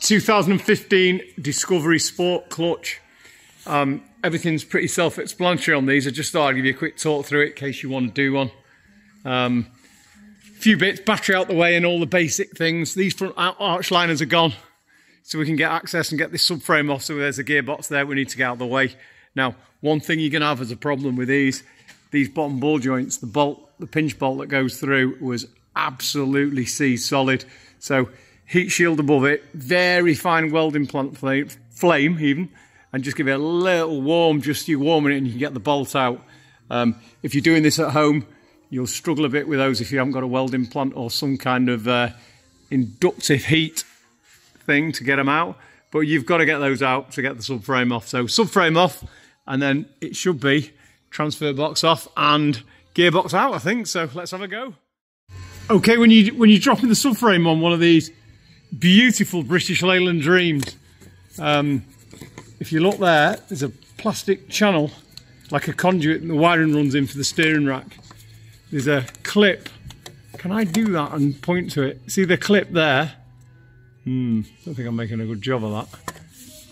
2015 Discovery Sport clutch. Everything's pretty self-explanatory on these. I just thought I'd give you a quick talk through it in case you want to do one. Few bits, battery out the way and all the basic things. These front arch liners are gone, so we can get access and get this subframe off. So there's a gearbox there we need to get out of the way. Now, one thing you're going to have as a problem with these bottom ball joints, the pinch bolt that goes through was absolutely seized solid. So heat shield above it, very fine welding plant flame even, and just give it a little warm, just you warming it and you can get the bolt out. If you're doing this at home, you'll struggle a bit with those if you haven't got a welding plant or some kind of inductive heat thing to get them out. But you've got to get those out to get the subframe off. So subframe off, and then it should be transfer box off and gearbox out, I think. So let's have a go. Okay, when you're dropping the subframe on one of these beautiful British Leyland Dreams, if you look there, there's a plastic channel, like a conduit, and the wiring runs in for the steering rack. There's a clip. Can I do that and point to it? See the clip there? Don't think I'm making a good job of that.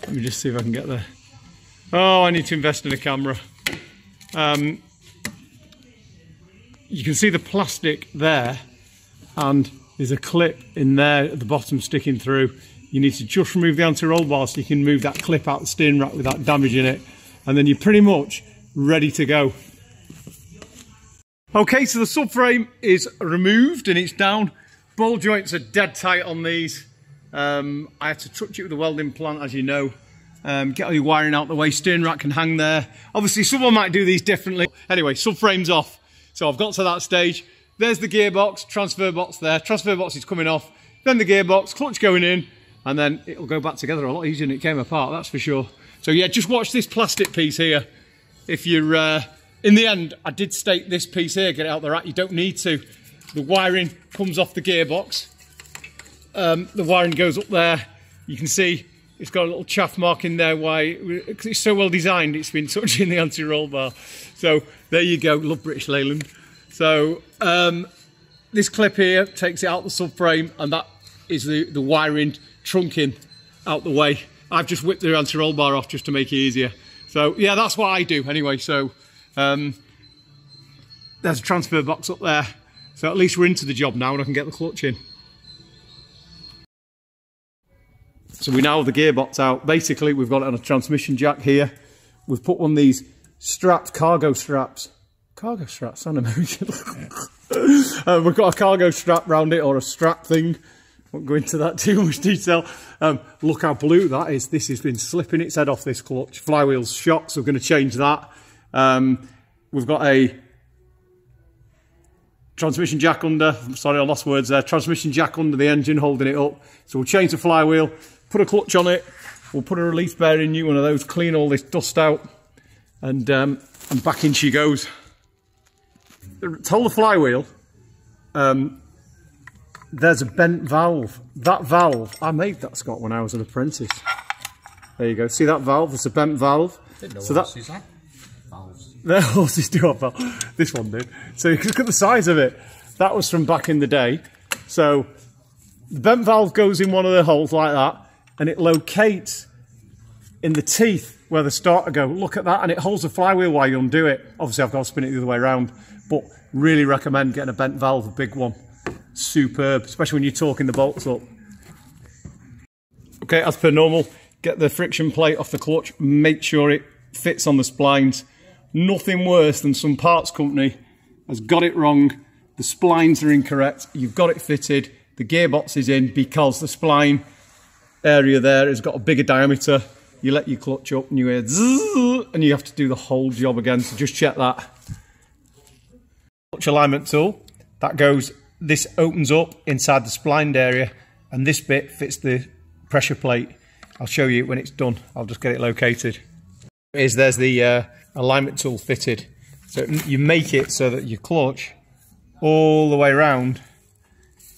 Let me just see if I can get there. Oh, I need to invest in a camera. You can see the plastic there, and there's a clip in there at the bottom sticking through. You need to just remove the anti-roll bar so you can move that clip out the steering rack without damaging it, and then you're pretty much ready to go. Okay, so the subframe is removed and it's down. Ball joints are dead tight on these. I had to touch it with a welding plant, as you know. Get all your wiring out the way, steering rack can hang there. Obviously someone might do these differently. Anyway, subframe's off. So I've got to that stage. There's the gearbox, transfer box there. Transfer box is coming off. Then the gearbox, clutch going in, and then it'll go back together a lot easier than it came apart, that's for sure. So yeah, just watch this plastic piece here. If you're, in the end, I did state this piece here, get it out the rack. You don't need to. The wiring comes off the gearbox. The wiring goes up there. You can see it's got a little chaff mark in there. Why? Because it's so well designed, it's been touching the anti-roll bar. So there you go. Love British Leyland. So this clip here takes it out the subframe, and that is the wiring trunking out the way. I've just whipped the anti-roll bar off just to make it easier. So yeah, that's what I do anyway. So there's a transfer box up there. So at least we're into the job now and I can get the clutch in. So we now have the gearbox out. Basically, we've got it on a transmission jack here. We've put one of these strapped cargo straps. Cargo straps, sound American. We've got a cargo strap round it, or a strap thing. Won't go into that too much detail. Look how blue that is. This has been slipping its head off this clutch. Flywheel's shot, so we're going to change that. We've got a transmission jack under, sorry I lost words there, transmission jack under the engine holding it up. So we'll change the flywheel, put a clutch on it, we'll put a release bearing, new one of those, clean all this dust out, and back in she goes. Tell the flywheel, there's a bent valve. That valve, I made that, Scott, when I was an apprentice. There you go, see that valve? It's a bent valve. Didn't know so what that valves. The horses do have valves. This one did. So you can look at the size of it. That was from back in the day. So the bent valve goes in one of the holes like that, and it locates in the teeth where the starter go. Look at that, and it holds the flywheel while you undo it. Obviously I've got to spin it the other way around, but really recommend getting a bent valve, a big one. Superb, especially when you're torquing the bolts up. Okay, as per normal, get the friction plate off the clutch, make sure it fits on the splines. Nothing worse than some parts company has got it wrong, the splines are incorrect, you've got it fitted, the gearbox is in because the spline area there has got a bigger diameter. You let your clutch up and you hear zzz, and you have to do the whole job again, so just check that. Clutch alignment tool, that goes, this opens up inside the splined area, and this bit fits the pressure plate. I'll show you when it's done. I'll just get it located. There's the alignment tool fitted. So you make it so that your clutch all the way around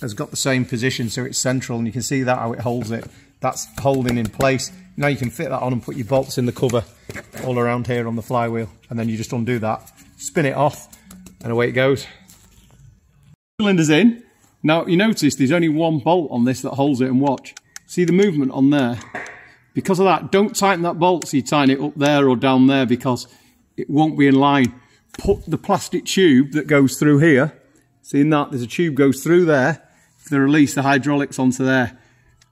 has got the same position, so it's central, and you can see that how it holds it. That's holding in place. Now you can fit that on and put your bolts in the cover all around here on the flywheel, and then you just undo that, spin it off, and away it goes. Cylinder's in. Now you notice there's only one bolt on this that holds it, and watch. See the movement on there? Because of that, don't tighten that bolt so you tighten it up there or down there because it won't be in line. Put the plastic tube that goes through here, seeing that there's a tube goes through there to release the hydraulics onto there.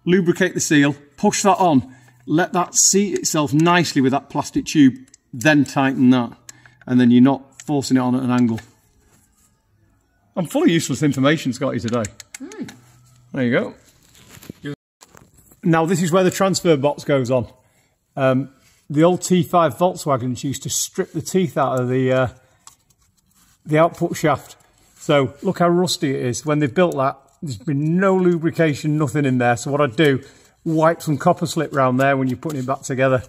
Lubricate the seal, push that on, let that seat itself nicely with that plastic tube, then tighten that, and then you're not forcing it on at an angle. I'm full of useless information, Scotty, today. There you go. Now this is where the transfer box goes on. The old T5 Volkswagens used to strip the teeth out of the output shaft. So look how rusty it is. When they've built that, there's been no lubrication, nothing in there. So what I'd do, wipe some copper slip round there when you're putting it back together.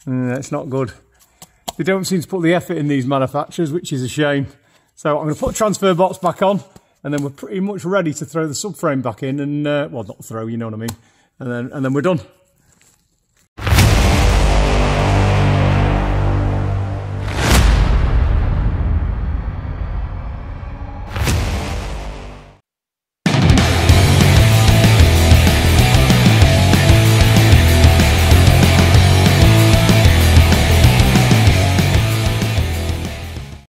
It's not good. They don't seem to put the effort in, these manufacturers, which is a shame. So I'm going to put the transfer box back on, and then we're pretty much ready to throw the subframe back in and, well, not throw, you know what I mean. And then we're done.